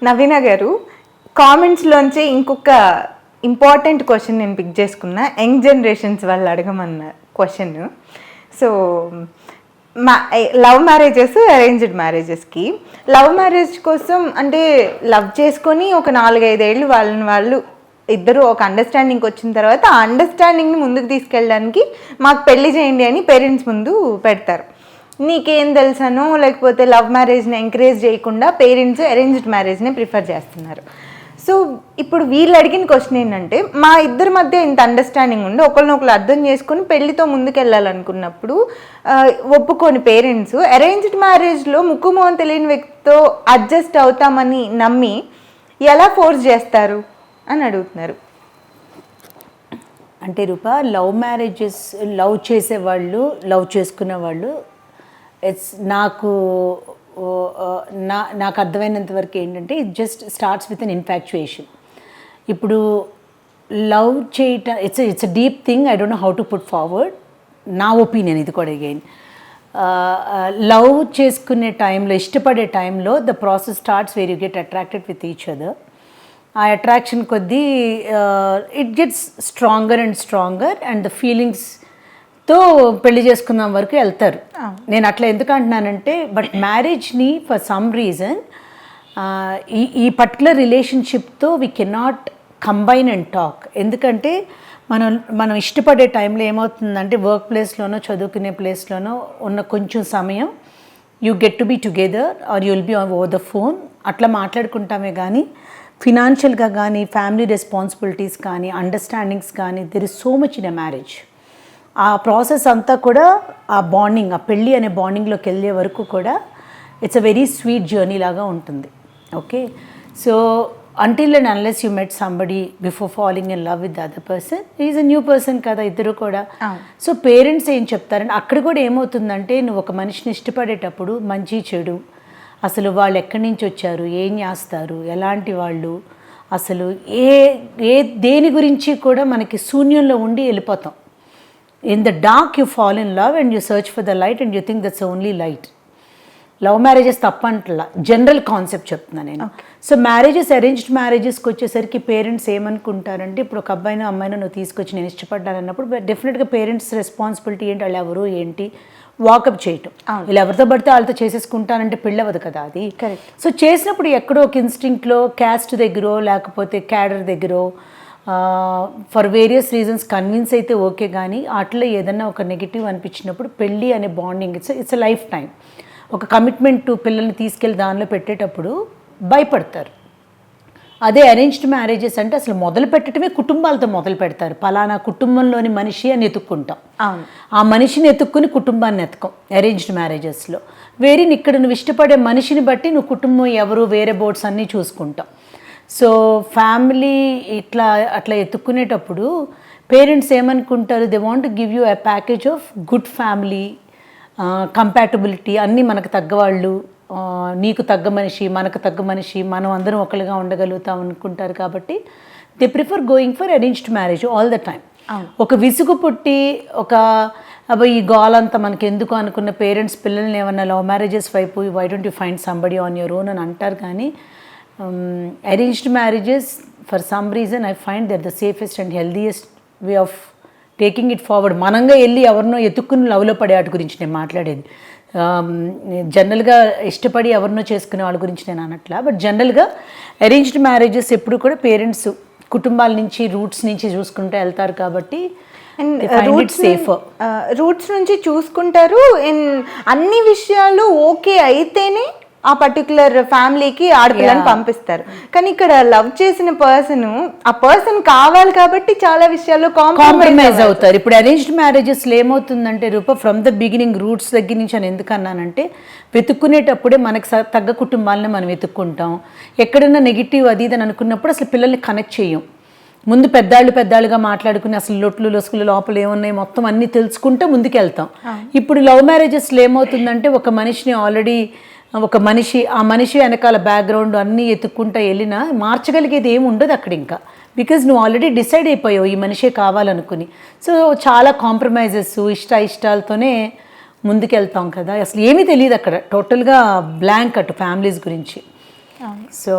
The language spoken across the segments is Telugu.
నవీన గారు, కామెంట్స్లోంచి ఇంకొక ఇంపార్టెంట్ క్వశ్చన్ నేను పిక్ చేసుకున్నా. యంగ్ జనరేషన్స్ వాళ్ళు అడగమన్న question. So love marriages, arranged మ్యారేజెస్కి, లవ్ మ్యారేజ్ కోసం అంటే లవ్ చేసుకొని ఒక 4-5 ఏళ్ళు వాళ్ళు ఇద్దరు ఒక అండర్స్టాండింగ్కి వచ్చిన తర్వాత ఆ అండర్స్టాండింగ్ని ముందుకు తీసుకెళ్ళడానికి మాకు పెళ్లి చేయండి అని పేరెంట్స్ ముందు పెడతారు. నీకేం తెలుసనో లేకపోతే లవ్ మ్యారేజ్ని ఎంకరేజ్ చేయకుండా పేరెంట్స్ అరేంజ్డ్ మ్యారేజ్ని ప్రిఫర్ చేస్తున్నారు. సో ఇప్పుడు వీళ్ళు అడిగిన క్వశ్చన్ ఏంటంటే, మా ఇద్దరి మధ్య ఇంత అండర్స్టాండింగ్ ఉండి ఒకరినొకరు అర్థం చేసుకొని పెళ్లితో ముందుకెళ్ళాలనుకున్నప్పుడు ఒప్పుకొని పేరెంట్స్ అరేంజ్డ్ మ్యారేజ్లో ముక్కుమోహన్ తెలియని వ్యక్తితో అడ్జస్ట్ అవుతామని నమ్మి ఎలా ఫోర్స్ చేస్తారు అని అడుగుతున్నారు. అంటే రూపా, లవ్ మ్యారేజెస్, లవ్ చేసేవాళ్ళు, లవ్ చేసుకునే వాళ్ళు, నాకు అర్థమైనంత వరకు ఏంటంటే it just starts with an infatuation. ఇప్పుడు లవ్ చేయటం it's a deep thing. I don't know how to put forward. నా ఒపీనియన్ ఇది కూడా అగైన్. లవ్ చేసుకునే టైంలో, ఇష్టపడే టైంలో the process starts where you get attracted with each other. ఆ అట్రాక్షన్ కొద్దీ it gets stronger and stronger and the ఫీలింగ్స్తో పెళ్లి చేసుకుందాం వరకు వెళ్తారు. నేను అట్లా ఎందుకు అంటున్నానంటే, బట్ మ్యారేజ్ని ఫర్ సమ్ రీజన్ ఈ పర్టికులర్ రిలేషన్షిప్తో we cannot combine and talk. ఎందుకంటే మనం ఇష్టపడే టైంలో ఏమవుతుందంటే, వర్క్ ప్లేస్లోనో చదువుకునే ప్లేస్లోనో ఉన్న కొంచెం సమయం you get to be together or you'll be over the phone. అట్లా మాట్లాడుకుంటామే కానీ ఫినాన్షియల్గా కానీ, ఫ్యామిలీ రెస్పాన్సిబిలిటీస్ కానీ, అండర్స్టాండింగ్స్ కానీ, there is so much in a marriage. ఆ ప్రాసెస్ అంతా కూడా ఆ బాండింగ్, ఆ పెళ్ళి అనే బాండింగ్లోకి వెళ్ళే వరకు కూడా it's a very sweet journey లాగా ఉంటుంది. Okay, so until and unless you met somebody before falling in love with the other person, is a new person కదా ఇద్దరు కూడా. సో పేరెంట్స్ ఏం చెప్తారంటే, అక్కడ కూడా ఏమవుతుందంటే, నువ్వు ఒక మనిషిని ఇష్టపడేటప్పుడు మంచి చెడు, అసలు వాళ్ళు ఎక్కడి నుంచి వచ్చారు, ఏం చేస్తారు, ఎలాంటి వాళ్ళు, అసలు దేని గురించి కూడా మనకి శూన్యంలో ఉండి వెళ్ళిపోతాం. In the dark you fall in love and you search for the light and you think that's only light. Love marriages తప్పంటలా, జనరల్ కాన్సెప్ట్ చెప్తున్నాను నేను. సో మ్యారేజెస్, అరేంజ్డ్ మ్యారేజెస్కి వచ్చేసరికి పేరెంట్స్ ఏమనుకుంటారంటే, ఇప్పుడు ఒక అబ్బాయినో అమ్మాయినో నువ్వు తీసుకొచ్చి నేను ఇష్టపడ్డాను అన్నప్పుడు డెఫినెట్గా పేరెంట్స్ రెస్పాన్సిబిలిటీ ఏంటి, వాళ్ళు ఎవరు ఏంటి వాకప్ చేయటం. వీళ్ళు ఎవరితో పడితే వాళ్ళతో చేసేసుకుంటానంటే పెళ్ళవదు కదా అది. కరెక్ట్. సో చేసినప్పుడు ఎక్కడో ఒక ఇన్స్టింక్ట్లో క్యాస్ట్ దగ్గరో లేకపోతే క్యాడర్ దగ్గరో ఫర్ వేరియస్ రీజన్స్ కన్విన్స్ అయితే ఓకే, కానీ అట్లా ఏదన్నా ఒక నెగిటివ్ అనిపించినప్పుడు పెళ్ళి అనే bonding it's a lifetime. ఒక కమిట్మెంట్ పిల్లల్ని తీసుకెళ్ళి దానిలో పెట్టేటప్పుడు భయపడతారు. అదే అరేంజ్డ్ మ్యారేజెస్ అంటే అసలు మొదలు పెట్టడమే కుటుంబాలతో మొదలు పెడతారు. పలానా కుటుంబంలోని మనిషి అని ఎత్తుక్కుంటాం. ఆ మనిషిని ఎత్తుక్కుని కుటుంబాన్ని ఎత్తుకోం అరేంజ్డ్ మ్యారేజెస్లో. ఇక్కడ నువ్వు ఇష్టపడే మనిషిని బట్టి నువ్వు కుటుంబం ఎవరు, వేరే బోర్డ్స్ అన్నీ చూసుకుంటాం. సో ఫ్యామిలీ అట్లా ఎత్తుక్కునేటప్పుడు పేరెంట్స్ ఏమనుకుంటారు, they want to give you a package of good family, compatibility, అన్నీ మనకు తగ్గవాళ్ళు, నీకు తగ్గ మనిషి, మనకు తగ్గ మనిషి, మనం అందరం ఒకరిగా ఉండగలుగుతాం అనుకుంటారు. కాబట్టి they prefer going for arranged marriage all the time. ఒక విసుగు పుట్టి ఈ గోలంతా మనకి ఎందుకు అనుకున్న పేరెంట్స్ పిల్లల్ని ఏమన్నా లవ్ మ్యారేజెస్ వైపు why don't you find somebody on your own అని అంటారు. కానీ arranged marriages for some reason I find that the safest and healthiest way of taking it forward. మనంగా వెళ్ళి ఎవరినో ఎత్తుక్కుని లవ్లో పడే వాటి గురించి నేను మాట్లాడేది. జనరల్గా ఇష్టపడి ఎవరినో చేసుకునే వాళ్ళ గురించి నేను అనట్లా. బట్ జనరల్గా అరేంజ్డ్ మ్యారేజెస్ ఎప్పుడు కూడా పేరెంట్స్ కుటుంబాల నుంచి, రూట్స్ నుంచి చూసుకుంటూ వెళ్తారు. కాబట్టి రూట్స్ నుంచి చూసుకుంటారు. అన్ని విషయాలు ఓకే అయితేనే ఆ పర్టికులర్ ఫ్యామిలీకి ఆడపిల్లని పంపిస్తారు. కానీ ఇక్కడ లవ్ చేసిన ఆ పర్సన్ కావాలి కాబట్టి చాలా విషయాల్లో కాంప్రమైజ్ అవుతారు. ఇప్పుడు అరేంజ్డ్ మ్యారేజెస్లో ఏమవుతుందంటే రూప, ఫ్రమ్ ద బిగినింగ్ రూట్స్ దగ్గర నుంచి అని ఎందుకు అన్నానంటే, వెతుక్కునేటప్పుడే మనకు తగ్గ కుటుంబాలను మనం వెతుక్కుంటాం. ఎక్కడైనా నెగిటివ్ అది ఇది అని అనుకున్నప్పుడు అసలు పిల్లల్ని కనెక్ట్ చేయం. ముందు పెద్దాళ్ళుగా మాట్లాడుకుని అసలు లొసుకులు లోపల ఏమున్నాయి మొత్తం అన్నీ తెలుసుకుంటే ముందుకు వెళ్తాం. ఇప్పుడు లవ్ మ్యారేజెస్లో ఏమవుతుందంటే, ఒక మనిషిని ఆల్రెడీ ఆ మనిషి వెనకాల బ్యాక్గ్రౌండ్ అన్నీ ఎత్తుక్కుంటా వెళ్ళినా మార్చగలిగేది ఏమి ఉండదు అక్కడ ఇంకా. బికాజ్ నువ్వు ఆల్రెడీ డిసైడ్ అయిపోయావు ఈ మనిషే కావాలనుకుని. సో చాలా కాంప్రమైజెస్, ఇష్టాలతోనే ముందుకెళ్తాం కదా. అసలు ఏమీ తెలియదు అక్కడ, టోటల్గా బ్లాంక్ అటు ఫ్యామిలీస్ గురించి. సో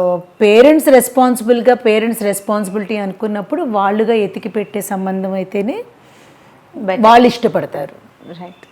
పేరెంట్స్ రెస్పాన్సిబిలిటీ అనుకున్నప్పుడు వాళ్ళుగా ఎతికి పెట్టే సంబంధం అయితేనే వాళ్ళు ఇష్టపడతారు. రైట్.